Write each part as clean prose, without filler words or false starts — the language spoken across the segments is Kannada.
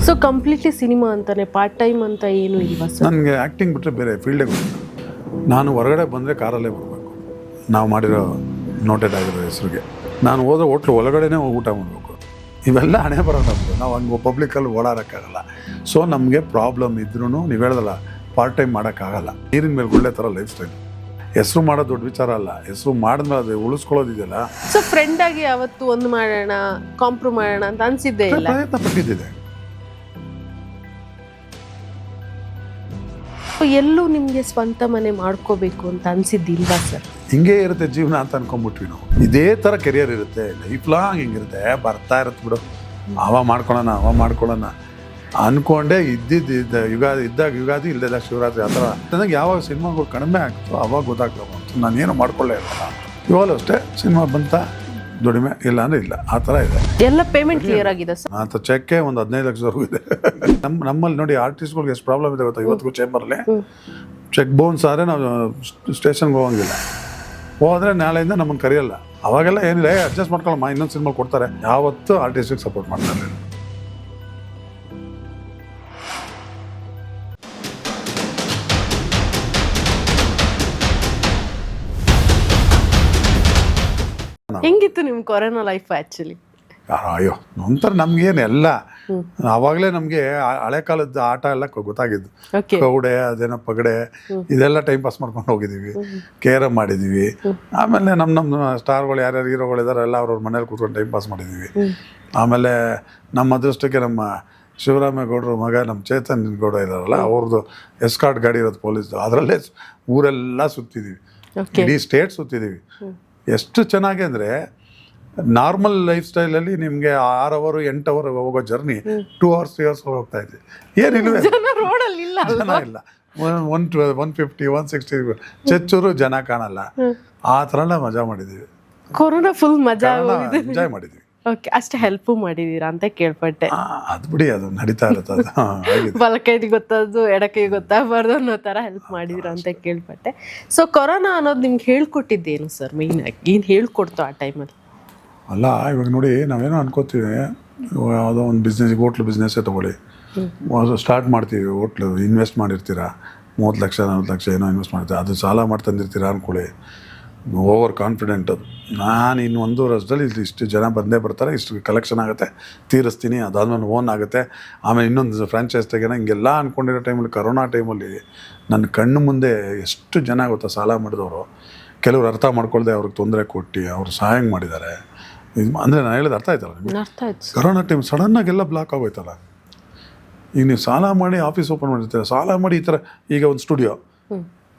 ಸೊ ಕಂಪ್ಲೀಟ್ಲಿ ಸಿನಿಮಾ ಅಂತಾನೆ, ಪಾರ್ಟ್ ಟೈಮ್ ಅಂತ ಏನು ಇಲ್ವಾ ಸರ್? ನನಗೆ ಆ್ಯಕ್ಟಿಂಗ್ ಬಿಟ್ಟರೆ ಬೇರೆ ಫೀಲ್ಡೇ ಗೊತ್ತಿಲ್ಲ. ನಾನು ಹೊರಗಡೆ ಬಂದರೆ ಕಾರಲ್ಲೇ ಬರಬೇಕು, ನಾವು ಮಾಡಿರೋ ನೋಟೆಡ್ ಆಗಿರೋ ಹೆಸರಿಗೆ. ನಾನು ಹೋದ್ರೆ ಹೋಟ್ಲು ಒಳಗಡೆನೇ ಹೋಗಿ ಊಟ ಮಾಡಬೇಕು. ಇವೆಲ್ಲ ಹಣೆ ಬರೋ ನಮ್ಮದು. ನಾವು ಹಂಗೆ ಪಬ್ಲಿಕಲ್ಲಿ ಓಡಾಡೋಕ್ಕಾಗಲ್ಲ. ಸೊ ನಮಗೆ ಪ್ರಾಬ್ಲಮ್ ಇದ್ರೂ ನೀವು ಹೇಳ್ದಲ್ಲ, ಪಾರ್ಟ್ ಟೈಮ್ ಮಾಡೋಕ್ಕಾಗಲ್ಲ. ನೀರಿನ ಮೇಲೆ ಒಳ್ಳೆ ಥರ ಲೈಫ್ ಸ್ಟೈಲ್. ಹೆಸರು ಮಾಡೋದು ದೊಡ್ಡ ವಿಚಾರ ಅಲ್ಲ, ಹೆಸರು ಮಾಡಿದ್ಮೇಲೆ ಅದು ಉಳಿಸ್ಕೊಳ್ಳೋದಿದೆಯಲ್ಲ. ಸೊ ಫ್ರೆಂಡ್ ಆಗಿ ಯಾವತ್ತು ಒಂದು ಮಾಡೋಣ, ಕಾಂಪ್ರೂವ್ ಮಾಡೋಣ ಅಂತ ಅನ್ಸಿದ್ದೇ ಇಲ್ಲ? ಪ್ರಯತ್ನ ಪಟ್ಟಿದ್ದಿದೆ. ಎಲ್ಲೂ ನಿಮಗೆ ಸ್ವಂತ ಮನೆ ಮಾಡ್ಕೋಬೇಕು ಅಂತ ಅನ್ಸಿದ್ದಿಲ್ವಾ ಸರ್? ಹಿಂಗೆ ಇರುತ್ತೆ ಜೀವನ ಅಂತ ಅನ್ಕೊಂಡ್ಬಿಟ್ವಿ ನಾವು. ಇದೇ ಥರ ಕೆರಿಯರ್ ಇರುತ್ತೆ, ಲೈಫ್ ಲಾಂಗ್ ಹಿಂಗಿರುತ್ತೆ, ಬರ್ತಾ ಇರುತ್ತೆ ಬಿಡು, ಅವ ಮಾಡ್ಕೊಳ್ಳೋಣ ಅಂದ್ಕೊಂಡೆ ಇದ್ದಿದ್ದು ಯುಗಾದಿ ಇಲ್ಲದಾಗ ಶಿವರಾತ್ರಿ ಆ ಥರ. ನನಗೆ ಯಾವಾಗ ಸಿನಿಮಾಗಳು ಕಡಿಮೆ ಆಗ್ತೋ ಅವಾಗ ಗೊತ್ತಾಗ್ತವೆ ಅಂತ ನಾನೇನು ಮಾಡ್ಕೊಳ್ಳೇ ಇಲ್ಲ. ಇವಾಗಲೂ ಅಷ್ಟೇ, ಸಿನಿಮಾ ಬಂತ ದುಡಿಮೆ, ಇಲ್ಲ ಅಂದರೆ ಇಲ್ಲ, ಆ ಥರ ಇದೆ. ಎಲ್ಲ ಪೇಮೆಂಟ್ ಕ್ಲಿಯರ್ ಆಗಿದೆ ಸರ್? ಅಂತ ಚೆಕ್ಕೆ ಒಂದು 15 ಲಕ್ಷದವರೆಗೂ ಇದೆ. ನಮ್ಮಲ್ಲಿ ನೋಡಿ ಆರ್ಟಿಸ್ಟ್ಗಳಿಗೆ ಎಷ್ಟು ಪ್ರಾಬ್ಲಮ್ ಇದೆ ಗೊತ್ತಾ? ಇವತ್ತಿಗೂ ಚೇಂಬರ್ಲಿ ಚೆಕ್ ಬೌನ್ಸ್ ಆದರೆ ನಾವು ಸ್ಟೇಷನ್ಗೆ ಹೋಗಂಗಿಲ್ಲ. ಹೋದರೆ ನಾಳೆಯಿಂದ ನಮ್ಮನ್ನು ಕರೆಯಲ್ಲ. ಅವಾಗೆಲ್ಲ ಏನಿಲ್ಲ, ಅಡ್ಜಸ್ಟ್ ಮಾಡ್ಕೊಳ್ಳಮ್ಮ, ಇನ್ನೊಂದು ಸಿನಿಮಾ ಕೊಡ್ತಾರೆ. ಯಾವತ್ತೂ ಆರ್ಟಿಸ್ಟಿಗೆ ಸಪೋರ್ಟ್ ಮಾಡ್ತಾರೆ. ಹೆಂಗಿತ್ತು ನಿಮ್ಮ ಕೊರೋನಾ ಲೈಫ್ ಆ್ಯಕ್ಚುಲಿ? ಅಯ್ಯೋ ಒಂಥರ ನಮ್ಗೇನು ಎಲ್ಲ ಆವಾಗಲೇ ನಮಗೆ ಹಳೆ ಕಾಲದ ಆಟ ಎಲ್ಲ ಗೊತ್ತಾಗಿದ್ದು. ಕೌಡೆ, ಅದೇನೋ ಪಗಡೆ, ಇದೆಲ್ಲ ಟೈಮ್ ಪಾಸ್ ಮಾಡ್ಕೊಂಡು ಹೋಗಿದ್ದೀವಿ. ಕೇರಮ್ ಮಾಡಿದ್ದೀವಿ. ಆಮೇಲೆ ನಮ್ಮ ಸ್ಟಾರ್ಗಳು ಯಾರ್ಯಾರು ಹೀರೋಗಳಿದ್ದಾರೆ ಎಲ್ಲ ಅವ್ರವ್ರ ಮನೇಲಿ ಕೂತ್ಕೊಂಡು ಟೈಮ್ ಪಾಸ್ ಮಾಡಿದ್ದೀವಿ. ಆಮೇಲೆ ನಮ್ಮ ಅದೃಷ್ಟಕ್ಕೆ ನಮ್ಮ ಶಿವರಾಮೇಗೌಡರ ಮಗ ನಮ್ಮ ಚೇತನ್ ಗೌಡ ಇದ್ದಾರಲ್ಲ, ಅವ್ರದ್ದು ಎಸ್ಕಾರ್ಟ್ ಗಾಡಿ ಇರೋದು ಪೊಲೀಸ್ದು, ಅದರಲ್ಲೇ ಊರೆಲ್ಲ ಸುತ್ತಿದ್ದೀವಿ, ಇಡೀ ಸ್ಟೇಟ್ ಸುತ್ತಿದ್ದೀವಿ. ಎಷ್ಟು ಚೆನ್ನಾಗಿ ಅಂದರೆ, ನಾರ್ಮಲ್ ಲೈಫ್ ಸ್ಟೈಲಲ್ಲಿ ನಿಮಗೆ 6 ಅವರ್ 8 ಅವರ್ ಹೋಗೋ ಜರ್ನಿ 2 hours 3 hours ಹೋಗ್ತಾ ಇದ್ವಿ. ಏನಿಲ್ಲ, ಜನ ಇಲ್ಲ. 150 160 ಚೆಚ್ಚೂರು ಜನ ಕಾಣಲ್ಲ. ಆ ಥರ ಮಜಾ ಮಾಡಿದ್ದೀವಿ. ಕೊರೋನಾ ಫುಲ್ ಮಜಾ ಎಂಜಾಯ್ ಮಾಡಿದ್ವಿ. ಓಕೆ, ಅಷ್ಟು ಹೆಲ್ಪ್ ಮಾಡಿದೀರಾ ಅಂತ ಕೇಳ್ಪಟ್ಟೆ. ಅದು ಬಿಡಿ, ಅದು ನಡೀತಾ ಇರುತ್ತೆ. ಅದು ಬಲಕೈಗೆ ಗೊತ್ತದು ಎಡಕೈಗೆ ಗೊತ್ತಾಗಬಾರ್ದು ಅನ್ನೋ ಥರ ಹೆಲ್ಪ್ ಮಾಡಿದೀರಾ ಅಂತ ಕೇಳ್ಪಟ್ಟೆ. ಸೊ ಕೊರೋನಾ ಅನ್ನೋದು ನಿಮ್ಗೆ ಹೇಳ್ಕೊಟ್ಟಿದ್ದೇನು ಸರ್? ಮೇಯ್ನ್ ಆಗಿ ಏನು ಹೇಳ್ಕೊಡ್ತು ಆ ಟೈಮಲ್ಲಿ? ಅಲ್ಲ, ಇವಾಗ ನೋಡಿ, ನಾವೇನೋ ಅನ್ಕೋತೀವಿ, ಯಾವುದೋ ಒಂದು ಬಿಸ್ನೆಸ್, ಹೋಟ್ಲು ಬಿಸ್ನೆಸ್ಸೇ ತೊಗೊಳ್ಳಿ, ಸ್ಟಾರ್ಟ್ ಮಾಡ್ತೀವಿ. ಹೋಟ್ಲು ಇನ್ವೆಸ್ಟ್ ಮಾಡಿರ್ತೀರ, 30 ಲಕ್ಷ 40 ಲಕ್ಷ ಏನೋ ಇನ್ವೆಸ್ಟ್ ಮಾಡ್ತೀರಾ, ಅದು ಸಾಲ ಮಾಡಿ ತಂದಿರ್ತೀರ ಅಂದ್ಕೊಳ್ಳಿ. ಓವರ್ ಕಾನ್ಫಿಡೆಂಟ್ ಅದು. ನಾನು ಇನ್ನು 1.5 ವರ್ಷದಲ್ಲಿ ಇಷ್ಟು ಜನ ಬಂದೇ ಬರ್ತಾರೆ, ಇಷ್ಟು ಕಲೆಕ್ಷನ್ ಆಗುತ್ತೆ, ತೀರಿಸ್ತೀನಿ, ಅದಾದ್ಮೇಲೆ ಓನ್ ಆಗುತ್ತೆ, ಆಮೇಲೆ ಇನ್ನೊಂದು ಫ್ರಾಂಚೈಸ್ ತೆಗೆನ, ಹಿಂಗೆಲ್ಲ ಅಂದ್ಕೊಂಡಿರೋ ಟೈಮಲ್ಲಿ, ಕರೋನಾ ಟೈಮಲ್ಲಿ ನನ್ನ ಕಣ್ಣು ಮುಂದೆ ಎಷ್ಟು ಜನ ಗೊತ್ತಾ ಸಾಲ ಮಾಡಿದವರು. ಕೆಲವ್ರು ಅರ್ಥ ಮಾಡ್ಕೊಳ್ದೆ ಅವ್ರಿಗೆ ತೊಂದರೆ ಕೊಟ್ಟು ಅವ್ರು ಸಹಾಯ ಮಾಡಿದ್ದಾರೆ. ಅಂದರೆ ನಾನು ಹೇಳಿದ ಅರ್ಥ ಆಯ್ತಲ್ಲ ನಿಮಗೆ? ಕರೋನಾ ಟೈಮ್ ಸಡನ್ನಾಗೆಲ್ಲ ಬ್ಲಾಕ್ ಆಗೋಯ್ತಲ್ಲ. ಈಗ ನೀವು ಸಾಲ ಮಾಡಿ ಆಫೀಸ್ ಓಪನ್ ಮಾಡಿರ್ತೀರ, ಸಾಲ ಮಾಡಿ ಈ ಥರ, ಈಗ ಒಂದು ಸ್ಟುಡಿಯೋ,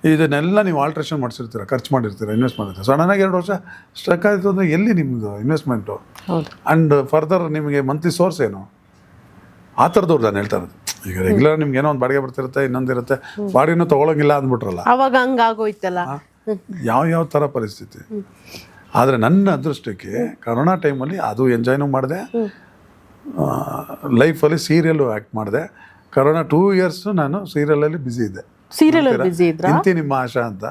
ಇದನ್ನೆಲ್ಲ ನೀವು ಆಲ್ಟ್ರೇಷನ್ ಮಾಡಿಸಿರ್ತೀರ, ಖರ್ಚು ಮಾಡಿರ್ತೀರ, ಇನ್ವೆಸ್ಟ್ ಮಾಡಿರ್ತೀರ. ಸಡನ್ನಾಗಿ 2 ವರ್ಷ ಸ್ಟ್ರಕ್ ಆಯಿತು ಅಂದರೆ ಎಲ್ಲಿ ನಿಮ್ಮದು ಇನ್ವೆಸ್ಟ್ಮೆಂಟು? ಆ್ಯಂಡ್ ಫರ್ದರ್ ನಿಮಗೆ ಮಂತ್ಲಿ ಸೋರ್ಸ್ ಏನು? ಆ ಥರದವ್ರು ನಾನು ಹೇಳ್ತಾ ಇರೋದು. ಈಗ ರೆಗ್ಯುಲರ್ ನಿಮ್ಗೆ ಏನೋ ಒಂದು ಬಾಡಿಗೆ ಬರ್ತಿರುತ್ತೆ, ಇನ್ನೊಂದಿರುತ್ತೆ, ಬಾಡಿಗೆನೂ ತೊಗೊಳಂಗಿಲ್ಲ ಅಂದ್ಬಿಟ್ರಲ್ಲ, ಅವಾಗ ಹಂಗಾಗೋಯ್ತಲ್ಲ. ಯಾವ ಥರ ಪರಿಸ್ಥಿತಿ. ಆದರೆ ನನ್ನ ಅದೃಷ್ಟಕ್ಕೆ ಕರೋನಾ ಟೈಮಲ್ಲಿ ಅದು ಎಂಜಾಯ್ನೂ ಮಾಡಿದೆ, ಲೈಫಲ್ಲಿ ಸೀರಿಯಲ್ಲು ಆ್ಯಕ್ಟ್ ಮಾಡಿದೆ. ಕರೋನಾ 2 years ನಾನು ಸೀರಿಯಲಲ್ಲಿ ಬ್ಯುಸಿ ಇದ್ದೆ. ಇಂತಿ ನಿಮ್ಮ ಆಶಾ ಅಂತ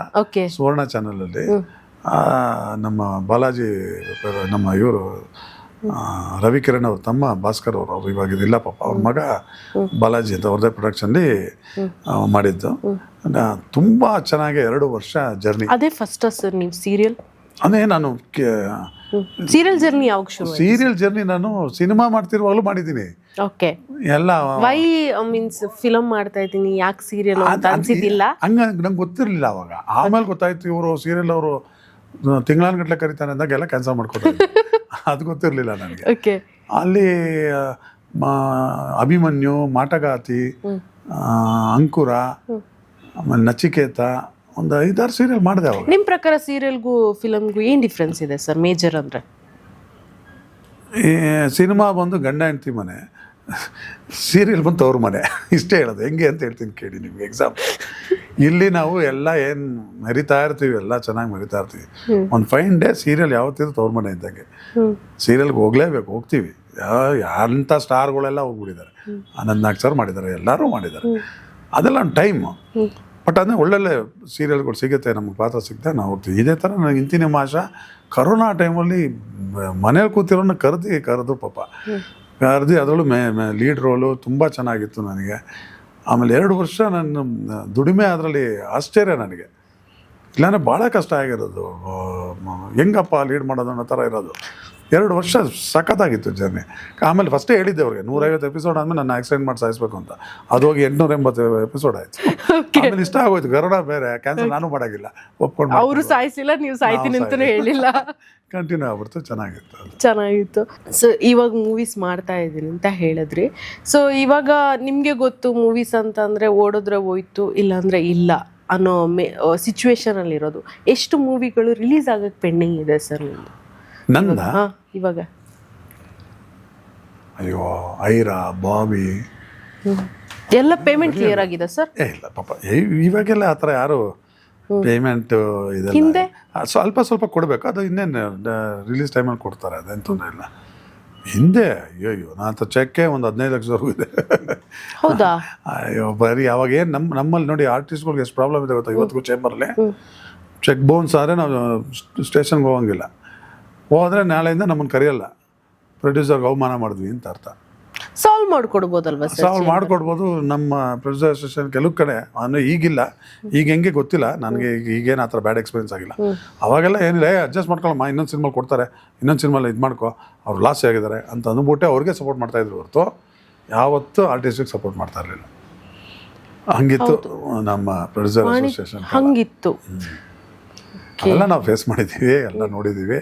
ಸುವರ್ಣ ಚಾನಲಲ್ಲಿ ನಮ್ಮ ಬಾಲಾಜಿ, ನಮ್ಮ ಇವರು ರವಿಕಿರಣ್ ಅವ್ರ ತಮ್ಮ ಭಾಸ್ಕರ್ ಅವರು ಇವಾಗ ಇದಿಲ್ಲ ಪಾಪ, ಅವ್ರ ಮಗ ಬಾಲಾಜಿ ಅಂತ ಅವ್ರದ್ದೇ ಪ್ರೊಡಕ್ಷನ್ಲಿ ಮಾಡಿದ್ದು. ತುಂಬ ಚೆನ್ನಾಗಿ 2 ವರ್ಷ ಜರ್ನಿ. ಅದೇ ಫಸ್ಟ್ ಸರ್ ನೀವು ಸೀರಿಯಲ್? ಅದೇ ನಾನು ಸೀರಿಯಲ್ ಜರ್ನಿ ಯಾವಾಗ ಶುರು? ಸೀರಿಯಲ್ ಜರ್ನಿ ನಾನು ಸಿನಿಮಾ ಮಾಡ್ತಿರುವಾಗಲೂ ಮಾಡಿದ್ದೀನಿ. ಓಕೆ, ಎಲ್ಲ ವೈ ಮೀನ್ಸ್ ಫಿಲಮ್ ಮಾಡ್ತಾ ಇದ್ದೀನಿ, ಯಾಕೆ ಸೀರಿಯಲ್ ಅಂತ ಅನ್ಸಿದ್ದಿಲ್ಲ? ಹಂಗ ನಂಗೆ ಗೊತ್ತಿರಲಿಲ್ಲ ಅವಾಗ. ಆಮೇಲೆ ಗೊತ್ತಾಯ್ತು ಇವರು ಸೀರಿಯಲ್ ಅವರು ತಿಂಗಳಾನ್ಗಟ್ಲೆ ಕರೀತಾನೆ ಅಂದಾಗೆಲ್ಲ ಕ್ಯಾನ್ಸಲ್ ಮಾಡ್ಕೊತಾರೆ. ಅದು ಗೊತ್ತಿರಲಿಲ್ಲ ನನಗೆ. ಓಕೆ, ಅಲ್ಲಿ ಅಭಿಮನ್ಯು, ಮಾಟಗಾತಿ, ಅಂಕುರ, ಆಮೇಲೆ ನಚಿಕೇತ, ಒಂದು 5-6 ಸೀರಿಯಲ್ ಮಾಡಿದೆ ಅವಾಗ. ನಿಮ್ಮ ಪ್ರಕಾರ ಸೀರಿಯಲ್ಗೂ ಫಿಲಮ್ಗೂ ಏನು ಡಿಫ್ರೆನ್ಸ್ ಇದೆ ಸರ್ ಮೇಜರ್ ಅಂದರೆ? ಈ ಸಿನಿಮಾ ಬಂದು ಗಂಡ ಹೆಂಡತಿ ಮನೆ, ಸೀರಿಯಲ್ ಬಂದು ತವ್ರ ಮನೆ. ಇಷ್ಟೇ ಹೇಳೋದು. ಹೆಂಗೆ ಅಂತ ಹೇಳ್ತೀನಿ ಕೇಳಿ ನಿಮ್ಗೆ ಎಕ್ಸಾಂಪಲ್. ಇಲ್ಲಿ ನಾವು ಎಲ್ಲ ಏನು ಮೆರಿತಾ ಇರ್ತೀವಿ, ಎಲ್ಲ ಚೆನ್ನಾಗಿ ಮೆರಿತಾ ಇರ್ತೀವಿ. ಒಂದು ಫೈನ್ ಡೇ ಸೀರಿಯಲ್ ಯಾವತ್ತಿದ್ರು ತವ್ರ ಮನೆ ಇದ್ದಂಗೆ. ಸೀರಿಯಲ್ಗೆ ಹೋಗ್ಲೇಬೇಕು, ಹೋಗ್ತೀವಿ. ಅಂಥ ಸ್ಟಾರ್ಗಳೆಲ್ಲ ಹೋಗ್ಬಿಟ್ಟಿದ್ದಾರೆ, 14 ಸರ್ ಮಾಡಿದ್ದಾರೆ, ಎಲ್ಲರೂ ಮಾಡಿದ್ದಾರೆ. ಅದೆಲ್ಲ ಒಂದು ಟೈಮು. ಬಟ್ ಅಂದರೆ ಒಳ್ಳೊಳ್ಳೆ ಸೀರಿಯಲ್ಗಳು ಸಿಗುತ್ತೆ, ನಮಗೆ ಪಾತ್ರ ಸಿಗ್ತಾ ನಾವು ಹೋಗ್ತೀವಿ. ಇದೇ ಥರ ನನಗೆ ಇಂತಿನ ಆಶಾ ಕರೋನಾ ಟೈಮಲ್ಲಿ ಮನೇಲಿ ಕೂತಿರೋನ್ನ ಕರೆದು ಪಾಪ ಅದರಲ್ಲೂ ಲೀಡ್ ರೋಲು ತುಂಬ ಚೆನ್ನಾಗಿತ್ತು ನನಗೆ. ಆಮೇಲೆ 2 ವರ್ಷ ನನ್ನ ದುಡಿಮೆ ಅದರಲ್ಲಿ ಆಶ್ಚರ್ಯ ನನಗೆ. ಇಲ್ಲಾಂದರೆ ಭಾಳ ಕಷ್ಟ ಆಗಿರೋದು, ಹೆಂಗಪ್ಪ ಲೀಡ್ ಮಾಡೋದು ಅನ್ನೋ ಥರ ಇರೋದು. 2 ವರ್ಷ ಸಖತ್ತಾಗಿತ್ತು ಜರ್ನಿ. ಆಮೇಲೆ ಫಸ್ಟೇ ಹೇಳಿದ್ದೆ ಅವ್ರಿಗೆ 150 ಎಪಿಸೋಡ್ ಆದಮೇಲೆ ನನ್ನ ಆಕ್ಸಿಡೆಂಟ್ ಮಾಡಿ ಸಾಯಿಸ್ಬೇಕು ಅಂತ. ಅದು ಹೋಗಿ 880 ಎಪಿಸೋಡ್ ಆಯಿತು. ಆಮೇಲೆ ಇಷ್ಟ ಆಗೋಯ್ತು, ಗರುಡ ಬೇರೆ ಕ್ಯಾನ್ಸಲ್ ನಾನು ಮಾಡೋಂಗಿಲ್ಲ, ಒಪ್ಕೊಂಡು ಅವರು ಸಾಯಿಸಿಲ್ಲ, ನೀವು ಸಾಯ್ತೀನಿ ಅಂತಲೂ ಹೇಳಿಲ್ಲ, ಕಂಟಿನ್ಯೂ ಆಗ್ಬಿಡ್ತು. ಚೆನ್ನಾಗಿತ್ತು. ಸೊ ಇವಾಗ ಮೂವೀಸ್ ಮಾಡ್ತಾ ಇದ್ದೀನಿ ಅಂತ ಹೇಳಿದ್ರಿ. ಸೊ ಇವಾಗ ನಿಮಗೆ ಗೊತ್ತು ಮೂವೀಸ್ ಅಂತ ಅಂದರೆ ಓಡಿದ್ರೆ ಹೋಯ್ತು, ಇಲ್ಲಾಂದರೆ ಇಲ್ಲ ಅನ್ನೋ ಸಿಚುವೇಶನಲ್ಲಿ ಇರೋದು. ಎಷ್ಟು ಮೂವಿಗಳು ರಿಲೀಸ್ ಆಗೋಕ್ಕೆ ಪೆಂಡಿಂಗ್ ಇದೆ ಸರ್ ನಿಮ್ಮದು? ನಂದ ಇವಾಗ ಅಯ್ಯೋ ಐರಾ, ಬಾಬಿ ಎಲ್ಲ ಪೇಮೆಂಟ್ ಕ್ಲಿಯರ್ ಆಗಿದೆ ಸರ್? ಇಲ್ಲ ಪಾಪ, ಇವಾಗೆಲ್ಲ ಆ ಥರ ಯಾರು ಪೇಮೆಂಟ್ ಇದೆಲ್ಲ ಸ್ವಲ್ಪ ಕೊಡಬೇಕು. ಅದು ಇನ್ನೇನು ರಿಲೀಸ್ ಟೈಮಲ್ಲಿ ಕೊಡ್ತಾರೆ, ಅದೇನು ತೊಂದರೆ ಇಲ್ಲ. ಹಿಂದೆ ಅಯ್ಯೋ ನಾನು ಚೆಕ್ಕೆ ಒಂದು 15 ಲಕ್ಷದವರೆಗೂ ಇದೆ. ಹೌದಾ? ಅಯ್ಯೋ ಬರೀ ಅವಾಗ ಏನು ನಮ್ಮಲ್ಲಿ ನೋಡಿ ಆರ್ಟಿಸ್ಟ್ಗಳಿಗೆ ಎಷ್ಟು ಪ್ರಾಬ್ಲಮ್ ಇದೆ ಗೊತ್ತಾ. ಇವತ್ತಿಗೂ ಚೇಂಬರಲ್ಲಿ ಚೆಕ್ ಬೌನ್ಸ್ ಆದರೆ ನಾವು ಸ್ಟೇಷನ್ಗೆ ಹೋಗಂಗಿಲ್ಲ. ಹೋದರೆ ನಾಳೆಯಿಂದ ನಮ್ಮನ್ನು ಕರೆಯಲ್ಲ, ಪ್ರೊಡ್ಯೂಸರ್ಗೆ ಅವಮಾನ ಮಾಡಿದ್ವಿ ಅಂತ ಅರ್ಥ. ಸಾಲ್ವ್ ಮಾಡಿಕೊಡ್ಬೋದಲ್ವ ಸರ್? ಸಾಲ್ವ್ ಮಾಡಿಕೊಡ್ಬೋದು. ನಮ್ಮ ಪ್ರೊಡ್ಯೂಸರ್ ಅಸೋಸಿಯೇಷನ್ ಕೆಲವು ಕಡೆ ಅಂದರೆ ಈಗಿಲ್ಲ, ಈಗ ಹೆಂಗೆ ಗೊತ್ತಿಲ್ಲ ನನಗೆ, ಈಗೇನು ಆ ಥರ ಬ್ಯಾಡ್ ಎಕ್ಸ್ಪೀರಿಯನ್ಸ್ ಆಗಿಲ್ಲ. ಅವಾಗೆಲ್ಲ ಏನಿಲ್ಲ, ಅಡ್ಜಸ್ಟ್ ಮಾಡ್ಕೊಳ್ಳಮ್ಮ, ಇನ್ನೊಂದು ಸಿನಿಮಾಲಿ ಕೊಡ್ತಾರೆ, ಇನ್ನೊಂದು ಸಿನಿಮಾಲಿ ಇದು ಮಾಡ್ಕೊ, ಅವ್ರು ಲಾಸ್ ಆಗಿದ್ದಾರೆ ಅಂತ ಅಂದ್ಬಿಟ್ಟೆ ಅವ್ರಿಗೆ ಸಪೋರ್ಟ್ ಮಾಡ್ತಾಯಿದ್ರು ಹೊರತು ಯಾವತ್ತೂ ಆರ್ಟಿಸ್ಟಿಗೆ ಸಪೋರ್ಟ್ ಮಾಡ್ತಾ ಇರಲಿಲ್ಲ. ಹಂಗಿತ್ತು ನಮ್ಮ ಪ್ರೊಡ್ಯೂಸರ್ ಅಸೋಸಿಯೇಷನ್. ಹಂಗಿತ್ತು. ಎಲ್ಲ ನಾವು ಫೇಸ್ ಮಾಡಿದ್ದೀವಿ, ಎಲ್ಲ ನೋಡಿದ್ದೀವಿ.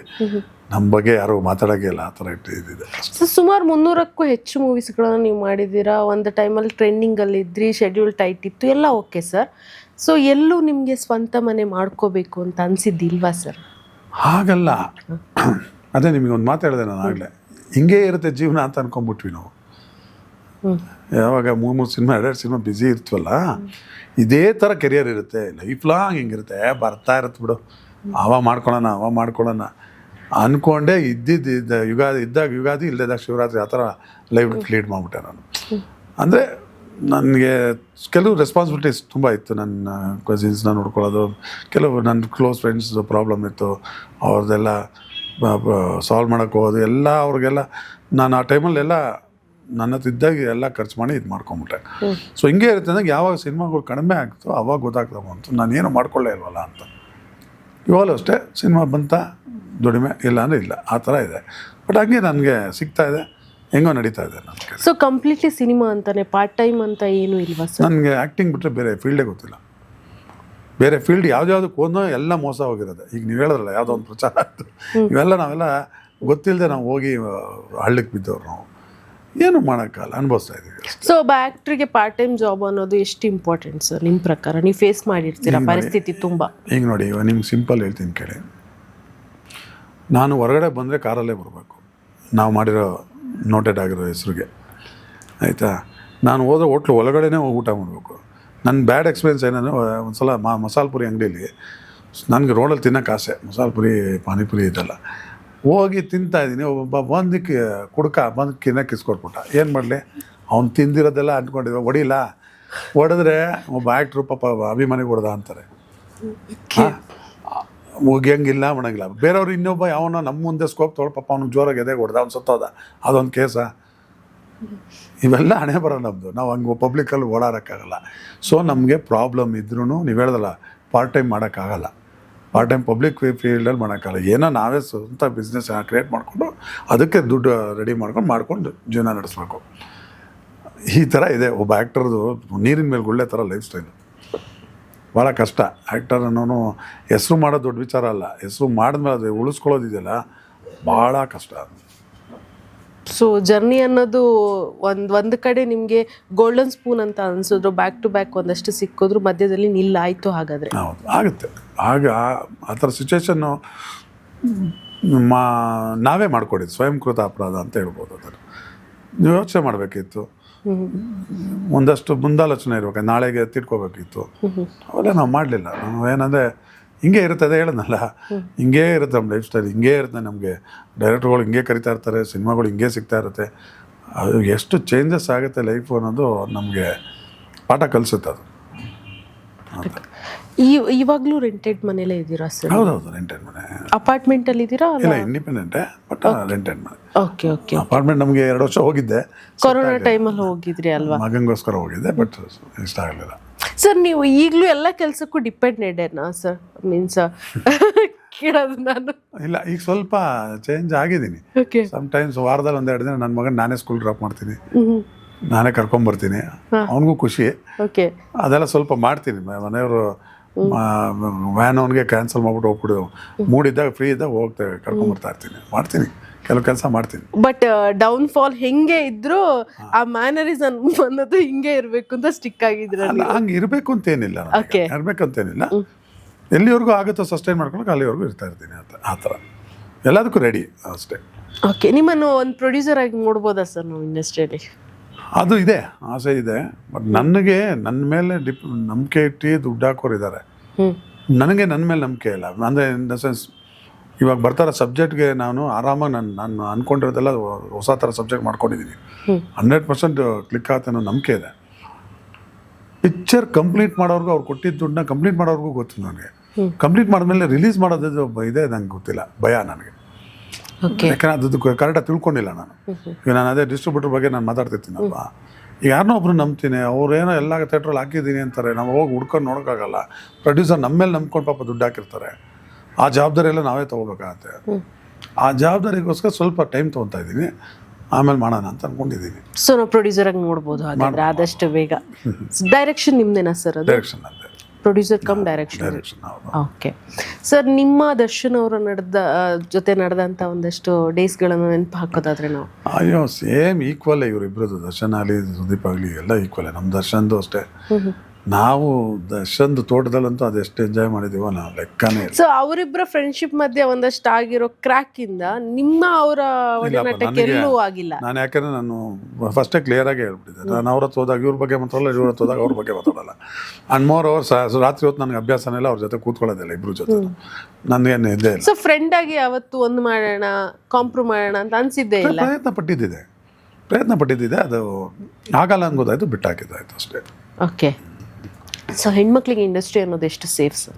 ನಮ್ಮ ಬಗ್ಗೆ ಯಾರು ಮಾತಾಡೋಂಗೆ ಇಲ್ಲ, ಆ ಥರ ಇಟ್ಟಿದ್ದಿದೆ. ಸುಮಾರು 300ಕ್ಕೂ ಹೆಚ್ಚು ಮೂವೀಸ್ಗಳನ್ನು ನೀವು ಮಾಡಿದ್ದೀರಾ. ಒಂದು ಟೈಮಲ್ಲಿ ಟ್ರೆಂಡಿಂಗಲ್ಲಿ ಇದ್ರಿ, ಶೆಡ್ಯೂಲ್ ಟೈಟ್ ಇತ್ತು, ಎಲ್ಲ ಓಕೆ ಸರ್. ಸೊ ಎಲ್ಲೂ ನಿಮಗೆ ಸ್ವಂತ ಮನೆ ಮಾಡ್ಕೋಬೇಕು ಅಂತ ಅನಿಸಿದ್ದಿಲ್ವಾ ಸರ್? ಹಾಗಲ್ಲ, ಅದೇ ನಿಮಗೆ ಒಂದು ಮಾತು ಹೇಳಿದೆ ನಾನು ಆಗಲೇ, ಹಿಂಗೇ ಇರುತ್ತೆ ಜೀವನ ಅಂತ ಅನ್ಕೊಂಡ್ಬಿಟ್ವಿ ನಾವು. ಯಾವಾಗ 3 ಸಿನಿಮಾ 2 ಸಿನಿಮಾ ಬ್ಯುಸಿ ಇರ್ತೀವಲ್ಲ, ಇದೇ ಥರ ಕೆರಿಯರ್ ಇರುತ್ತೆ, ಲೈಫ್ ಲಾಂಗ್ ಹಿಂಗಿರುತ್ತೆ, ಬರ್ತಾ ಇರುತ್ತೆ ಬಿಡು, ಅವ ಮಾಡ್ಕೊಳ್ಳೋಣ ಅಂದ್ಕೊಂಡೆ ಇದ್ದಿದ್ದು ಯುಗಾದಿ ಇಲ್ಲದಾಗ ಶಿವರಾತ್ರಿ ಆ ಥರ ಲೈಫ್ ಲೀಡ್ ಮಾಡಿಬಿಟ್ಟೆ ನಾನು. ಅಂದರೆ ನನಗೆ ಕೆಲವು ರೆಸ್ಪಾನ್ಸಿಬಿಲಿಟೀಸ್ ತುಂಬ ಇತ್ತು. ನನ್ನ ಕಸಿನ್ಸ್ನ ನೋಡ್ಕೊಳ್ಳೋದು, ಕೆಲವು ನನ್ನ ಕ್ಲೋಸ್ ಫ್ರೆಂಡ್ಸ್ ಪ್ರಾಬ್ಲಮ್ ಇತ್ತು, ಅವ್ರದ್ದೆಲ್ಲ ಸಾಲ್ವ್ ಮಾಡೋಕ್ಕೆ ಹೋಗೋದು ಎಲ್ಲ. ಅವ್ರಿಗೆಲ್ಲ ನಾನು ಆ ಟೈಮಲ್ಲೆಲ್ಲ ನನ್ನ ಇದ್ದಾಗ ಎಲ್ಲ ಖರ್ಚು ಮಾಡಿ ಇದು ಮಾಡ್ಕೊಂಬಿಟ್ಟೆ. ಸೊ ಹಿಂಗೆ ಇರುತ್ತೆ ಅಂದಾಗ ಯಾವಾಗ ಸಿನಿಮಾಗಳು ಕಡಿಮೆ ಆಗ್ತೋ ಅವಾಗ ಗೊತ್ತಾಗ್ತಾವ ಅಂತ ನಾನೇನು ಮಾಡ್ಕೊಳ್ಳೇ ಇಲ್ವಲ್ಲ ಅಂತ. ಇವಾಗಲೂ ಅಷ್ಟೇ, ಸಿನಿಮಾ ಬಂತ ದುಡಿಮೆ, ಇಲ್ಲ ಅಂದರೆ ಇಲ್ಲ, ಆ ಥರ ಇದೆ. ಬಟ್ ಹಂಗೆ ನನಗೆ ಸಿಗ್ತಾ ಇದೆ, ಹೆಂಗೋ ನಡೀತಾ ಇದೆ ನನಗೆ. ಸೊ ಕಂಪ್ಲೀಟ್ಲಿ ಸಿನಿಮಾ ಅಂತಾನೆ, ಪಾರ್ಟ್ ಟೈಮ್ ಅಂತ ಏನೂ ಇಲ್ವಾ ಸರ್? ನನಗೆ ಆ್ಯಕ್ಟಿಂಗ್ ಬಿಟ್ಟರೆ ಬೇರೆ ಫೀಲ್ಡೇ ಗೊತ್ತಿಲ್ಲ. ಬೇರೆ ಫೀಲ್ಡ್ ಯಾವುದಕ್ಕೆ ಹೋದ್ನೋ ಎಲ್ಲ ಮೋಸ ಹೋಗಿರೋದೆ. ಈಗ ನೀವು ಹೇಳಿದ್ರಲ್ಲ ಯಾವುದೋ ಒಂದು ಪ್ರಚಾರ ಆಯಿತು, ಇವೆಲ್ಲ ನಾವೆಲ್ಲ ಗೊತ್ತಿಲ್ಲದೆ ನಾವು ಹೋಗಿ ಹಳ್ಳಕ್ಕೆ ಬಿದ್ದವ್ರು. ನಾವು ಏನು ಮಾಡೋಕ್ಕಲ್ಲ, ಅನುಭವಿಸ್ತಾ ಇದ್ದೀವಿ. ಸೊ ಒಬ್ಬ ಆ್ಯಕ್ಟ್ರಿಗೆ ಪಾರ್ಟ್ ಟೈಮ್ ಜಾಬ್ ಅನ್ನೋದು ಎಷ್ಟು ಇಂಪಾರ್ಟೆಂಟ್ ಸರ್ ನಿಮ್ಮ ಪ್ರಕಾರ? ನೀವು ಫೇಸ್ ಮಾಡಿರ್ತೀರ ಪರಿಸ್ಥಿತಿ ತುಂಬ. ಈಗ ನೋಡಿ, ನಿಮ್ಗೆ ಸಿಂಪಲ್ ಹೇಳ್ತೀನಿ ಕೇಳಿ. ನಾನು ಹೊರಗಡೆ ಬಂದರೆ ಕಾರಲ್ಲೇ ಬರಬೇಕು, ನಾವು ಮಾಡಿರೋ ನೋಟೆಡ್ ಆಗಿರೋ ಹೆಸ್ರಿಗೆ, ಆಯಿತಾ. ನಾನು ಹೋದ್ರೆ ಹೋಟ್ಲು ಒಳಗಡೆನೇ ಹೋಗಿ ಊಟ ಮಾಡಬೇಕು. ನನ್ನ ಬ್ಯಾಡ್ ಎಕ್ಸ್ಪೀರಿಯನ್ಸ್ ಏನಂದರೆ, ಒಂದು ಸಲ ಮಸಾಲೆ ಪುರಿ ಅಂಗಡೀಲಿ ನನಗೆ ರೋಡಲ್ಲಿ ತಿನ್ನೋಕೆ ಆಸೆ, ಮಸಾಲೆ ಪುರಿ ಪಾನಿಪುರಿ ಇದೆಲ್ಲ. ಹೋಗಿ ತಿಂತಾಯಿದ್ದೀನಿ, ಒಬ್ಬ ಬಂದಕ್ಕೆ ಬಂದು ಕಿಸ್ಕೊಟ್ಬಿಟ್ಟ. ಏನು ಮಾಡಲಿ, ಅವ್ನು ತಿಂದಿರೋದೆಲ್ಲ ಅಂದ್ಕೊಂಡಿರೋ ಹೊಡಿಲ್ಲ, ಹೊಡೆದ್ರೆ ಒಬ್ಬ ಆ್ಯಕ್ಟ್ರು ಪಾಪ ಅಭಿಮಾನಿಗೆ ಹೊಡೆದ ಅಂತಾರೆ. ಮುಗಿಯಂಗಿಲ್ಲ, ಮಾಡಂಗಿಲ್ಲ. ಬೇರೆಯವ್ರು ಇನ್ನೊಬ್ಬ ಯಾವನೋ ನಮ್ಮ ಮುಂದೆ ಸ್ಕೋಪ್ ತೊಗೊಳ್ ಪಾಪ ಅವ್ನಿಗೆ ಜೋರಾಗಿ ಎದೆ ಹೊಡೆದ, ಅವ್ನು ಸತ್ತೋದ, ಅದೊಂದು ಕೇಸ. ಇವೆಲ್ಲ ಹಣೆ ಬರೋ ನಮ್ಮದು. ನಾವು ಹಂಗೆ ಪಬ್ಲಿಕಲ್ಲಿ ಓಡಾಡೋಕ್ಕಾಗಲ್ಲ. ಸೊ ನಮಗೆ ಪ್ರಾಬ್ಲಮ್ ಇದ್ರೂ ನೀವು ಹೇಳ್ದಲ್ಲ, ಪಾರ್ಟ್ ಟೈಮ್ ಮಾಡೋಕ್ಕಾಗಲ್ಲ. ಪಾರ್ಟ್ ಟೈಮ್ ಪಬ್ಲಿಕ್ ಫೀಲ್ಡಲ್ಲಿ ಮಾಡೋಕ್ಕಾಗಲ್ಲ. ಏನೋ ನಾವೇ ಸ್ವಂತ ಬಿಸ್ನೆಸ್ ಕ್ರಿಯೇಟ್ ಮಾಡಿಕೊಂಡು ಅದಕ್ಕೆ ದುಡ್ಡು ರೆಡಿ ಮಾಡ್ಕೊಂಡು ಜೀವನ ನಡೆಸಬೇಕು. ಈ ಥರ ಇದೆ ಒಬ್ಬ ಆ್ಯಕ್ಟರ್ದು. ನೀರಿನ ಮೇಲೆ ಗುಳ್ಳೆ ಥರ ಲೈಫ್ ಸ್ಟೈಲು. ಭಾಳ ಕಷ್ಟ. ಆ್ಯಕ್ಟರ್ ಅನ್ನೋನು ಹೆಸರು ಮಾಡೋದು ದೊಡ್ಡ ವಿಚಾರ ಅಲ್ಲ, ಹೆಸರು ಮಾಡಿದ್ಮೇಲೆ ಅದು ಉಳಿಸ್ಕೊಳ್ಳೋದಿದೆಯಲ್ಲ ಭಾಳ ಕಷ್ಟ. ಸೊ ಜರ್ನಿ ಅನ್ನೋದು ಒಂದು ಕಡೆ ನಿಮಗೆ ಗೋಲ್ಡನ್ ಸ್ಪೂನ್ ಅಂತ ಅನಿಸಿದ್ರು, ಬ್ಯಾಕ್ ಟು ಬ್ಯಾಕ್ ಒಂದಷ್ಟು ಸಿಕ್ಕಿದ್ರು, ಮಧ್ಯದಲ್ಲಿ ನಿಲ್ಲಾಯಿತು. ಹಾಗಾದರೆ ಹೌದು, ಆಗುತ್ತೆ. ಆಗ ಆ ಥರ ಸಿಚುವೇಶನ್ನು ನಾವೇ ಮಾಡ್ಕೊಂಡಿದ್ದು, ಸ್ವಯಂಕೃತ ಅಪರಾಧ ಅಂತ ಹೇಳ್ಬೋದು. ಅದನ್ನು ನೀವು ಯೋಚನೆ ಮಾಡಬೇಕಿತ್ತು, ಒಂದಷ್ಟು ಮುಂದಾಲೋಚನೆ ಇರ್ಬೇಕು, ನಾಳೆಗೆ ತಿಳ್ಕೊಬೇಕಿತ್ತು. ಅವೆಲ್ಲ ನಾವು ಮಾಡಲಿಲ್ಲ. ನಾವು ಏನಂದರೆ ಹಿಂಗೆ ಇರುತ್ತೆ, ಅದೇ ಹೇಳೋದಲ್ಲ, ಹಿಂಗೇ ಇರುತ್ತೆ ನಮ್ಮ ಲೈಫ್ ಸ್ಟೈಲ್, ಹಿಂಗೇ ಇರುತ್ತೆ. ನಮಗೆ ಡೈರೆಕ್ಟ್ರುಗಳು ಹಿಂಗೆ ಕರಿತಾ ಇರ್ತಾರೆ, ಸಿನಿಮಾಗಳು ಹಿಂಗೆ ಸಿಗ್ತಾ ಇರುತ್ತೆ. ಅದು ಎಷ್ಟು ಚೇಂಜಸ್ ಆಗುತ್ತೆ ಲೈಫು ಅನ್ನೋದು ನಮಗೆ ಪಾಠ ಕಲಿಸುತ್ತೆ ಅದು. ಇವಾಗ್ಲೂ ರೆಂಟೆಡ್ ಮನೇಲೇ ಇದ್ದೀರಾ ಸರ್? ಹೌದೌದು, ರೆಂಟೆಡ್ ಮನೆ. ಅಪಾರ್ಟ್ಮೆಂಟ್ ಅಲ್ಲಿ ಇದ್ದೀರಾ? ಇಲ್ಲ, ಇಂಡಿಪೆಂಡೆಂಟೇ, ಬಟ್ ರೆಂಟೆಡ್ ಮನೆ. Okay okay. ಅಪಾರ್ಟ್ಮೆಂಟ್ ನಮಗೆ 2 ವರ್ಷ ಹೋಗಿದ್ದೆ, ಕೊರೋನಾ ಟೈಮಲ್ಲಿ ಹೋಗಿದ್ರಿ ಅಲ್ವಾ? ಮಗನಿಗೋಸ್ಕರ ಹೋಗಿದ್ದೆ, ಬಟ್ ಇಷ್ಟ ಆಗಲಿಲ್ಲ. ಸರ್ ನೀವು ಈಗಲೂ ಎಲ್ಲ ಕೆಲಸಕ್ಕೂ ಡಿಪೆಂಡೆಂಟೇನಾ ಸರ್? ಮೀನ್ಸ್ ಕೇಳೋದು ನಾನು. ಇಲ್ಲ, ಈಗ ಸ್ವಲ್ಪ ಚೇಂಜ್ ಆಗಿದ್ದೀನಿ. ಓಕೆ. ಸಮ್ಟೈಮ್ಸ್ ವಾರದಲ್ಲಿ 1-2 ದಿನ ನನ್ನ ಮಗನ ನಾನೇ ಸ್ಕೂಲ್ ಡ್ರಾಪ್ ಮಾಡ್ತೀನಿ, ನಾನೇ ಕರ್ಕೊಂಬರ್ತೀನಿ, ಅವನಿಗೂ ಖುಷಿ. ಓಕೆ. ಅದೆಲ್ಲ ಸ್ವಲ್ಪ ಮಾಡ್ತೀನಿ. ಮನೆಯವರು ವ್ಯಾನ್ ಅವನಿಗೆ ಕ್ಯಾನ್ಸಲ್ ಮಾಡ್ಬಿಟ್ಟು ಹೋಗ್ಬಿಡು, ಮೂಡಿದ್ದಾಗ ಫ್ರೀ ಇದ್ದಾಗ ಹೋಗ್ತೇವೆ, ಕರ್ಕೊಂಬರ್ತಾ ಇರ್ತೀನಿ, ಮಾಡ್ತೀನಿ, ಕೆಲವು ಕೆಲಸ ಮಾಡ್ತೀನಿ. ಬಟ್ ಡೌನ್ ಫಾಲ್ ಹೆಂಗೆ ಇದ್ರು ಆ ಮ್ಯಾನರಿಸಮ್ ಅನ್ನೋದು ಹಿಂಗೆ ಇರಬೇಕು ಅಂತ ಸ್ಟಿಕ್ ಆಗಿದ್ರ? ಹಂಗೆ ಇರಬೇಕು ಅಂತೇನಿಲ್ಲ, ಇರಬೇಕಂತೇನಿಲ್ಲ. ಎಲ್ಲಿವರೆಗೂ ಆಗುತ್ತೋ ಸಸ್ಟೈನ್ ಮಾಡ್ಕೊಂಡು ಅಲ್ಲಿವರೆಗೂ ಇರ್ತಾ ಇರ್ತೀನಿ, ಆ ಥರ ಎಲ್ಲದಕ್ಕೂ ರೆಡಿ ಅಷ್ಟೇ. ಓಕೆ. ನಿಮ್ಮನ್ನು ಒಂದು ಪ್ರೊಡ್ಯೂಸರ್ ಆಗಿ ನೋಡ್ಬೋದಾ ಸರ್ ನಾವು ಇಂಡಸ್ಟ್ರಿಯಲ್ಲಿ? ಅದು ಇದೆ, ಆಸೆ ಇದೆ. ಬಟ್ ನನಗೆ ನನ್ನ ಮೇಲೆ ನಂಬಿಕೆ ಇಟ್ಟು ದುಡ್ಡು ಹಾಕೋರು ಇದ್ದಾರೆ. ನನಗೆ ನನ್ನ ಮೇಲೆ ನಂಬಿಕೆ ಇಲ್ಲ. ಅಂದರೆ ಇನ್ ದ ಸೆನ್ಸ್, ಇವಾಗ ಬರ್ತಾರೋ ಸಬ್ಜೆಕ್ಟ್ಗೆ ನಾನು ಆರಾಮಾಗಿ ನಾನು ಅಂದ್ಕೊಂಡಿರೋದೆಲ್ಲ ಹೊಸ ಥರ ಸಬ್ಜೆಕ್ಟ್ ಮಾಡ್ಕೊಂಡಿದ್ದೀನಿ. 100% ಕ್ಲಿಕ್ ಆಗುತ್ತೆ ಅನ್ನೋ ನಂಬಿಕೆ ಇದೆ. ಪಿಕ್ಚರ್ ಕಂಪ್ಲೀಟ್ ಮಾಡೋರ್ಗು, ಅವ್ರು ಕೊಟ್ಟಿದ್ದ ದುಡ್ಡನ್ನ ಕಂಪ್ಲೀಟ್ ಮಾಡೋರ್ಗೂ ಗೊತ್ತು ನನಗೆ. ಕಂಪ್ಲೀಟ್ ಮಾಡಿದ್ಮೇಲೆ ರಿಲೀಸ್ ಮಾಡೋದು ಇದೆ ನಂಗೆ ಗೊತ್ತಿಲ್ಲ, ಭಯ ನನಗೆ. ಯಾಕಂದ್ರೆ ಅದು ಕರೆಕ್ಟಾಗಿ ತಿಳ್ಕೊಂಡಿಲ್ಲ ನಾನು. ಈಗ ನಾನು ಅದೇ ಡಿಸ್ಟ್ರಿಬ್ಯೂಟರ್ ಬಗ್ಗೆ ನಾನು ಮಾತಾಡ್ತಿರ್ತೀನಲ್ವ, ಈಗ ಯಾರನ್ನೋ ಒಬ್ರು ನಂಬ್ತೀನಿ, ಅವ್ರೇನೋ ಎಲ್ಲ ಥಿಯೇಟ್ರಲ್ಲಿ ಹಾಕಿದ್ದೀನಿ ಅಂತಾರೆ, ನಾವು ಹೋಗಿ ಹುಡ್ಕೊಂಡು ನೋಡೋಕ್ಕಾಗಲ್ಲ. ಪ್ರೊಡ್ಯೂಸರ್ ನಮ್ಮ ಮೇಲೆ ನಂಬ್ಕೊಂಡು ಪಾಪ ದುಡ್ಡು ಹಾಕಿರ್ತಾರೆ, ಆ ಜವಾಬ್ದಾರಿ ಎಲ್ಲ ನಾವೇ ತೊಗೋಬೇಕಾಗತ್ತೆ. ಆ ಜವಾಬ್ದಾರಿಗೋಸ್ಕರ ಸ್ವಲ್ಪ ಟೈಮ್ ತೊಗೊತಾ ಇದ್ದೀನಿ, ಆಮೇಲೆ ಮಾಡೋಣ ಅಂತ ಅಂದ್ಕೊಂಡಿದ್ದೀನಿ. ಸೊ ನಾವು ಪ್ರೊಡ್ಯೂಸರ್ ಆಗಿ ನೋಡ್ಬೋದು ಹಾಗಾದ್ರೆ ಆದಷ್ಟು ಬೇಗ. ಡೈರೆಕ್ಷನ್ ನಿಮ್ದೇನಾ ಸರ್? ಅದು ಡೈರೆಕ್ಷನ್ ಅದೇ, producer cum direction. Okay sir, ನಿಮ್ಮ ದರ್ಶನ್ ಅವರ ಜೊತೆ ನಡೆದಂಥ ಒಂದಷ್ಟು ಡೇಸ್ಗಳನ್ನು ನೆನಪು ಹಾಕೋದಾದ್ರೆ ನಾವು? ಅಯ್ಯೋ, ಸೇಮ್ ಈಕ್ವಲ್ಲೇ ಇವರಿಬ್ಬರದು, ದರ್ಶನ್ ಆಗಲಿ ಸುದೀಪ್ ಆಗಲಿ ಎಲ್ಲ ಈಕ್ವಲ್ಲೇ. ನಮ್ಮ ದರ್ಶನ್ದು ಅಷ್ಟೇ, ನಾವು ದರ್ಶನ್ದು ತೋಟದಲ್ಲಂತೂ ಅದೆಷ್ಟು ಎಂಜಾಯ್ ಮಾಡಿದೀವೋ ನಾವು ಲೆಕ್ಕನೇ ಇಲ್ಲ. ಸೊ ಅವರಿಬ್ಬರ ಫ್ರೆಂಡ್ಶಿಪ್ ಮಧ್ಯೆ ಒಂದಷ್ಟು ಆಗಿರೋ ಕ್ರ್ಯಾಕ್ ಇಂದ ನಿಮ್ಮ ಅವರ ಒಡನಾಟಕ್ಕೆ ಎಲ್ಲೂ ಆಗಿಲ್ಲ? ನಾನು ಯಾಕಂದ್ರೆ ನಾನು ಫಸ್ಟೇ ಕ್ಲಿಯರ್ ಆಗಿ ಹೇಳ್ಬಿಟ್ಟಿದ್ದೆ, ನಾನು ಅವ್ರ ಹತ್ರ ಹೋದಾಗ ಇವ್ರ ಬಗ್ಗೆ ಮಾತಾಡಲ್ಲ, ಇವ್ರ ಹತ್ರ ಹೋದಾಗ ಅವ್ರ ಬಗ್ಗೆ ಮಾತಾಡಲ್ಲ. ಅಂಡ್ ಮೋರ್ ಅವರ್ ರಾತ್ರಿ ಹೊತ್ತು ನನಗೆ ಅಭ್ಯಾಸನೇ ಇಲ್ಲ ಅವ್ರ ಜೊತೆ ಕೂತ್ಕೊಳ್ಳೋದಿಲ್ಲ, ಇಬ್ರು ಜೊತೆ ನನಗೇನು ಇದ್ದೇ ಇಲ್ಲ. ಸೊ ಫ್ರೆಂಡ್ ಆಗಿ ಅವತ್ತು ಒಂದು ಮಾಡೋಣ, ಕಾಂಪ್ರೊ ಮಾಡೋಣ ಅಂತ ಅನ್ಸಿದ್ದೇ ಇಲ್ಲ? ಪ್ರಯತ್ನ ಪಟ್ಟಿದ್ದಿದೆ, ಅದು ಆಗಲ್ಲ ಅನ್ಬೋದಾಯ್ತು, ಬಿಟ್ಟಾಕಿದ್ದಾಯ್ತು ಅಷ್ಟೇ. ಓಕೆ. ಸೊ ಹೆಣ್ಮಕ್ಳಿಗೆ ಇಂಡಸ್ಟ್ರಿ ಅನ್ನೋದು ಎಷ್ಟು ಸೇಫ್ ಸರ್?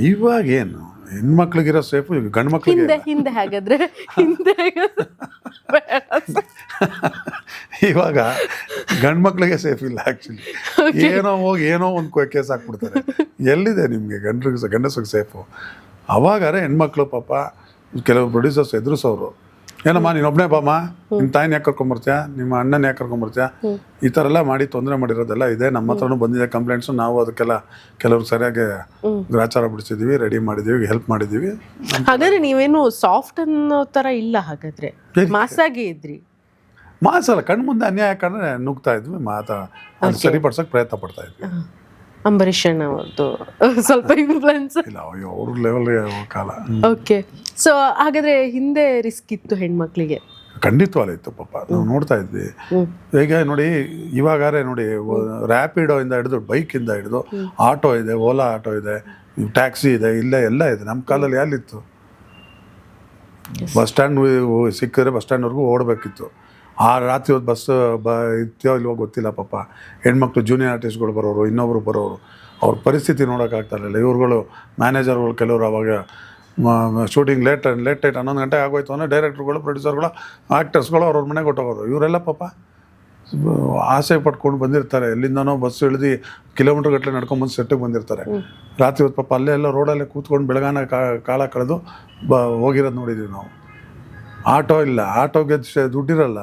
ಇವಾಗೇನು ಹೆಣ್ಮಕ್ಳಿಗಿರೋ ಸೇಫು ಈಗ ಗಂಡು ಮಕ್ಳಿಗೆ ಹಿಂದೆ ಹಾಗಾದ್ರೆ ಇವಾಗ ಗಂಡು ಮಕ್ಳಿಗೆ ಸೇಫ್ ಇಲ್ಲ ಆ್ಯಕ್ಚುಲಿ. ಏನೋ ಹೋಗಿ ಏನೋ ಒಂದು ಕೇಸ್ ಹಾಕ್ಬಿಡ್ತಾರೆ. ಎಲ್ಲಿದೆ ನಿಮಗೆ ಗಂಡಸಿಗೆ ಸೇಫು? ಅವಾಗಾರೆ ಹೆಣ್ಮಕ್ಳು ಪಾಪ ಕೆಲವು ಪ್ರೊಡ್ಯೂಸರ್ಸ್ ಎದುರಿಸೋರು, ಏನಮ್ಮ ನೀನೊಬ್ಬನೇ ಬಾಮ, ನಿಮ್ಮ ತಾಯಿನ ಯಾಕೆ ಕರ್ಕೊಂಬರ್ತೀಯ, ನಿಮ್ಮ ಅಣ್ಣನ ಯಾಕೆ ಕರ್ಕೊಂಬರ್ತೀಯ, ಈ ಥರ ಎಲ್ಲ ಮಾಡಿ ತೊಂದರೆ ಮಾಡಿರೋದೆಲ್ಲ ಇದೆ. ನಮ್ಮ ಹತ್ರನೂ ಬಂದಿದೆ ಕಂಪ್ಲೇಂಟ್ಸು, ನಾವು ಅದಕ್ಕೆಲ್ಲ ಕೆಲವ್ರು ಸರಿಯಾಗಿ ಗ್ರಾಚಾರ ಬಿಡಿಸಿದ್ದೀವಿ, ರೆಡಿ ಮಾಡಿದ್ದೀವಿ, ಹೆಲ್ಪ್ ಮಾಡಿದ್ದೀವಿ. ಹಾಗಾದ್ರೆ ನೀವೇನು ಸಾಫ್ಟ್ ಅನ್ನೋ ಥರ ಇಲ್ಲ, ಹಾಗಾದ್ರೆ ಮಾಸಾಗಿ ಇದ್ರಿ? ಮಾಸಲ್ಲ, ಕಣ್ಣು ಮುಂದೆ ಅನ್ಯಾಯ ಕಂಡ್ರೆ ನುಗ್ತಾ ಇದ್ವಿ, ಸರಿಪಡ್ಸೋಕೆ ಪ್ರಯತ್ನ ಪಡ್ತಾ ಇದ್ವಿ. ಅಂಬರೀಷ್ ಅಣ್ಣ ಅವ್ರದ್ದು ಸ್ವಲ್ಪ ಇನ್ಫ್ಲುಯೆನ್ಸ್ ಇಲ್ಲ, ಅಯ್ಯೋ ಅವ್ರ ಲೆವೆಲ್ಗೆ ಕಾಲ. ಓಕೆ. ಸೊ ಹಾಗಾದ್ರೆ ಹಿಂದೆ ರಿಸ್ಕ್ ಇತ್ತು ಹೆಣ್ಮಕ್ಳಿಗೆ? ಖಂಡಿತವಾಗ್ಲೂ ಇತ್ತು ಪಾಪ, ನಾವು ನೋಡ್ತಾ ಇದ್ವಿ. ಈಗ ನೋಡಿ, ಇವಾಗಾರೆ ನೋಡಿ, ರ್ಯಾಪಿಡೋ ಇಂದ ಹಿಡಿದು ಬೈಕಿಂದ ಹಿಡಿದು ಆಟೋ ಇದೆ, ಓಲಾ ಆಟೋ ಇದೆ, ಟ್ಯಾಕ್ಸಿ ಇದೆ, ಇಲ್ಲೇ ಎಲ್ಲ ಇದೆ. ನಮ್ಮ ಕಾಲದಲ್ಲಿ ಎಲ್ಲಿತ್ತು? ಬಸ್ ಸ್ಟ್ಯಾಂಡ್ ಸಿಕ್ಕಿದ್ರೆ ಬಸ್ ಸ್ಟ್ಯಾಂಡ್ವರೆಗೂ ಓಡಬೇಕಿತ್ತು. ಆ ರಾತ್ರಿ ಹೊತ್ತು ಬಸ್ ಇತ್ತೋ ಇಲ್ವೋ ಗೊತ್ತಿಲ್ಲ ಪಾಪ. ಹೆಣ್ಮಕ್ಳು ಜೂನಿಯರ್ ಆರ್ಟಿಸ್ಟ್ಗಳು ಬರೋರು, ಇನ್ನೊಬ್ರು ಬರೋರು, ಅವ್ರ ಪರಿಸ್ಥಿತಿ ನೋಡೋಕ್ಕಾಗ್ತಾಯಿರಲಿಲ್ಲ. ಇವ್ರುಗಳು ಮ್ಯಾನೇಜರ್ಗಳು ಕೆಲವರು ಅವಾಗ ಶೂಟಿಂಗ್ ಲೇಟ್ 11 ಗಂಟೆ ಆಗೋಯ್ತು ಅಂದರೆ ಡೈರೆಕ್ಟ್ರುಗಳು, ಪ್ರೊಡ್ಯೂಸರ್ಗಳು, ಆ್ಯಕ್ಟರ್ಸ್ಗಳು ಅವ್ರವ್ರ ಮನೆಗೆ ಕೊಟ್ಟೋಗೋರು. ಇವರೆಲ್ಲ ಪಾಪ ಆಸೆ ಪಟ್ಕೊಂಡು ಬಂದಿರ್ತಾರೆ, ಎಲ್ಲಿಂದನೋ ಬಸ್ ಇಳಿದು ಕಿಲೋಮೀಟ್ರ್ ಗಟ್ಟಲೆ ನಡ್ಕೊಂಬಂದು ಸೆಟ್ಟಿಗೆ ಬಂದಿರ್ತಾರೆ. ರಾತ್ರಿ ಹೊತ್ತು ಪಾಪ ಅಲ್ಲೇ ಎಲ್ಲ ರೋಡಲ್ಲೇ ಕೂತ್ಕೊಂಡು ಬೆಳಗಾನ ಕಾಲ ಕಳೆದು ಹೋಗಿರೋದು ನೋಡಿದ್ದೀವಿ ನಾವು. ಆಟೋ ಇಲ್ಲ, ಆಟೋಗೆ ದುಡ್ಡಿರಲ್ಲ.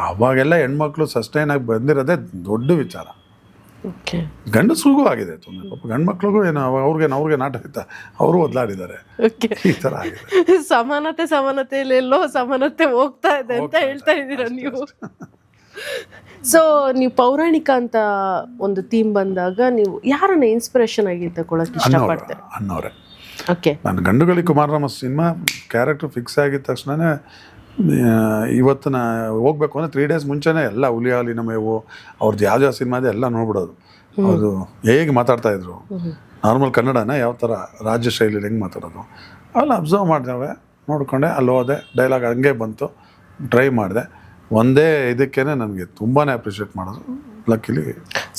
ಅವಾಗೆಲ್ಲ ಹೆಣ್ಮಕ್ಳು ಸಸ್ಟೈನ್ ಆಗಿ ಬಂದಿರೋದೇ ದೊಡ್ಡ ವಿಚಾರ. ಗಂಡಸ್ರಿಗೂ ಆಗಿದೆ ತೊಂದರೆ ಪಾಪ, ಗಂಡು ಮಕ್ಳಿಗೂ ಏನು ಅವ್ರಿಗೆ ನಾಟಕ ಇತ್ತ, ಅವರು ಒದ್ಲಾಡಿದ್ದಾರೆ, ಈ ಥರ ಆಗಿದೆ. ಸಮಾನತೆಯಲ್ಲೆಲ್ಲೋ ಸಮಾನತೆ ಹೋಗ್ತಾ ಇದೆ ಅಂತ ಹೇಳ್ತಾ ಇದ್ದೀರಾ ನೀವು. ಸೊ ನೀವು ಪೌರಾಣಿಕ ಅಂತ ಒಂದು ಥೀಮ್ ಬಂದಾಗ ನೀವು ಯಾರನ್ನ ಇನ್ಸ್ಪಿರೇಷನ್ ಆಗಿ ತಗೊಳಕ್ಕೆ ಇಷ್ಟಪಡ್ತಾರೆ? ಅನ್ನೋರೆ. ಓಕೆ. ನಾನು ಗಂಡುಗಲಿ ಕುಮಾರರಾಮ ಸಿನಿಮಾ ಕ್ಯಾರೆಕ್ಟರ್ ಫಿಕ್ಸ್ ಆಗಿದ ತಕ್ಷಣವೇ ಇವತ್ತು ಹೋಗ್ಬೇಕು ಅಂದರೆ 3 days ಮುಂಚೆನೇ ಎಲ್ಲ ಹುಲಿ ಹಾಲಿನ ಮೇವು ಅವ್ರದ್ದು ಯಾವ ಸಿನಿಮಾದೆ ಎಲ್ಲ ನೋಡ್ಬಿಡೋದು. ಅವರು ಹೇಗೆ ಮಾತಾಡ್ತಾಯಿದ್ರು, ನಾರ್ಮಲ್ ಕನ್ನಡನ ಯಾವ ಥರ ರಾಜ್ಯ ಶೈಲಿಯಲ್ಲಿ ಹೆಂಗೆ ಮಾತಾಡೋದು ಅವೆಲ್ಲ ಅಬ್ಸರ್ವ್ ಮಾಡಿದವೆ, ನೋಡಿಕೊಂಡೆ. ಅಲ್ಲಿ ಹೋದೆ, ಡೈಲಾಗ್ ಹಂಗೆ ಬಂತು, ಟ್ರೈ ಮಾಡಿದೆ. ಒಂದೇ ಇದಕ್ಕೇ ನನಗೆ ತುಂಬಾ ಅಪ್ರಿಷಿಯೇಟ್ ಮಾಡೋದು ಲಕ್ಕಿಲಿ.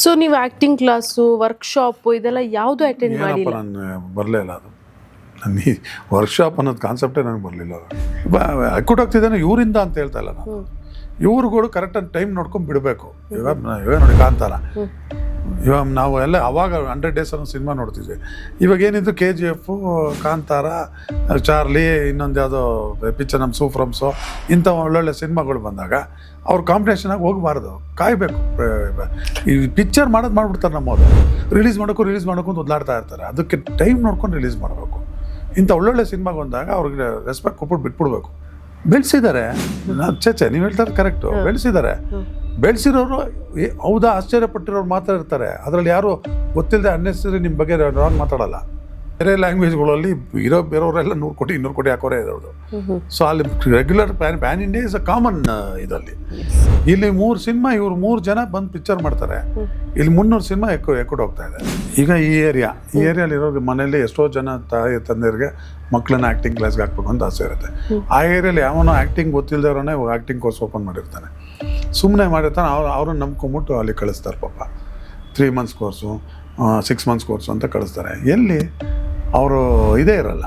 ಸೊ ನೀವು ಆ್ಯಕ್ಟಿಂಗ್ ಕ್ಲಾಸು ವರ್ಕ್ಶಾಪು ಇದೆಲ್ಲ ಯಾವುದು ಅಟೆಂಡ್ ಏನಪ್ಪ ಮಾಡಿಲ್ಲ? ನಾನು ಬರಲೇ ಇಲ್ಲ ಅದು. ನಾನು ಈ ವರ್ಕ್ಶಾಪ್ ಅನ್ನೋದು ಕಾನ್ಸೆಪ್ಟೇ ನನಗೆ ಬರಲಿಲ್ಲ. ಅಕ್ಕೂಟ್ ಹೋಗ್ತಿದ್ದಾನೆ ಇವರಿಂದ ಅಂತ ಹೇಳ್ತಾ ಇಲ್ಲ ನಾನು. ಇವ್ರುಗಳು ಕರೆಕ್ಟಾಗಿ ಟೈಮ್ ನೋಡ್ಕೊಂಡು ಬಿಡಬೇಕು. ಇವಾಗ ನೋಡಿ ಕಾಂತಾರ, ಇವಾಗ ನಾವು ಎಲ್ಲ ಅವಾಗ 100 ಡೇಸ್ ಅನ್ನೋ ಸಿನಿಮಾ ನೋಡ್ತಿದ್ವಿ. ಇವಾಗ ಏನಿದ್ರು KGF, ಕಾಂತಾರ, ಚಾರ್ಲಿ, ಇನ್ನೊಂದು ಯಾವುದೋ ಪಿಕ್ಚರ್ ನಮ್ಮ ಸೂಫ್ರಮ್ಸು, ಇಂಥ ಒಳ್ಳೊಳ್ಳೆ ಸಿನಿಮಾಗಳು ಬಂದಾಗ ಅವ್ರು ಕಾಂಪಿಟೇಷನಾಗಿ ಹೋಗಬಾರ್ದು, ಕಾಯಬೇಕು. ಈ ಪಿಕ್ಚರ್ ಮಾಡ್ಬಿಡ್ತಾರೆ ನಮ್ಮದು. ರಿಲೀಸ್ ಮಾಡೋಕ್ಕೂ ಒದ್ದಾಡ್ತಾ ಇರ್ತಾರೆ. ಅದಕ್ಕೆ ಟೈಮ್ ನೋಡ್ಕೊಂಡು ರಿಲೀಸ್ ಮಾಡಬೇಕು. ಇಂಥ ಒಳ್ಳೊಳ್ಳೆ ಸಿನಿಮಾಗೆ ಬಂದಾಗ ಅವ್ರಿಗೆ ರೆಸ್ಪೆಕ್ಟ್ ಕೊಟ್ಬಿಟ್ಟು ಬಿಟ್ಬಿಡ್ಬೇಕು. ಬೆಳೆಸಿದ್ದಾರೆ, ಚೇಚೆ ನೀವು ಹೇಳ್ತಾರೆ ಕರೆಕ್ಟು, ಬೆಳೆಸಿದ್ದಾರೆ. ಬೆಳೆಸಿರೋರು ಹೌದಾ ಆಶ್ಚರ್ಯಪಟ್ಟಿರೋರು ಮಾತ್ರ ಇರ್ತಾರೆ. ಅದರಲ್ಲಿ ಯಾರು ಗೊತ್ತಿಲ್ಲದೆ ಅನ್ನೆಸರಿ ನಿಮ್ಮ ಬಗ್ಗೆ ರಾಂಗ್ ಮಾತಾಡಲ್ಲ. ಬೇರೆ ಲ್ಯಾಂಗ್ವೇಜ್ಗಳಲ್ಲಿ ಬೇರೆಯವರೆಲ್ಲ 100 ಕೋಟಿ 200 ಕೋಟಿ ಹಾಕೋರೇ ಇರೋದು. ಸೊ ಅಲ್ಲಿ regular PAN India is a common ಇದರಲ್ಲಿ. ಇಲ್ಲಿ 3 ಸಿನಿಮಾ ಇವ್ರು 3 ಜನ ಬಂದು ಪಿಕ್ಚರ್ ಮಾಡ್ತಾರೆ. ಇಲ್ಲಿ 300 ಸಿನಿಮಾ ಎಕ್ಕುಟ್ ಹೋಗ್ತಾ ಇದೆ. ಈಗ ಈ ಏರಿಯಾಲಿ ಇರೋ ಮನೆಯಲ್ಲಿ ಎಷ್ಟೋ ಜನ ತಾಯಿ ತಂದೆಯರಿಗೆ ಮಕ್ಕಳನ್ನ ಆ್ಯಕ್ಟಿಂಗ್ ಕ್ಲಾಸ್ಗೆ ಹಾಕ್ಬೇಕು ಅಂತ ಆಸೆ ಇರುತ್ತೆ. ಆ ಏರಿಯಾಲಿ ಯಾವನೋ ಆ್ಯಕ್ಟಿಂಗ್ ಗೊತ್ತಿಲ್ಲದವ್ರನ್ನೇ ಆ್ಯಕ್ಟಿಂಗ್ ಕೋರ್ಸ್ ಓಪನ್ ಮಾಡಿರ್ತಾನೆ. ಸುಮ್ಮನೆ ಮಾಡಿರ್ತಾನೆ. ಅವ್ರನ್ನ ನಂಬ್ಕೊಂಬಿಟ್ಟು ಅಲ್ಲಿ ಕಳಿಸ್ತಾರೆ ಪಾಪ. 3 ಮಂತ್ಸ್ ಕೋರ್ಸು, 6 ಮಂತ್ಸ್ ಕೋರ್ಸು ಅಂತ ಕಳಿಸ್ತಾರೆ. ಎಲ್ಲಿ ಅವರು ಇದೇ ಇರಲ್ಲ.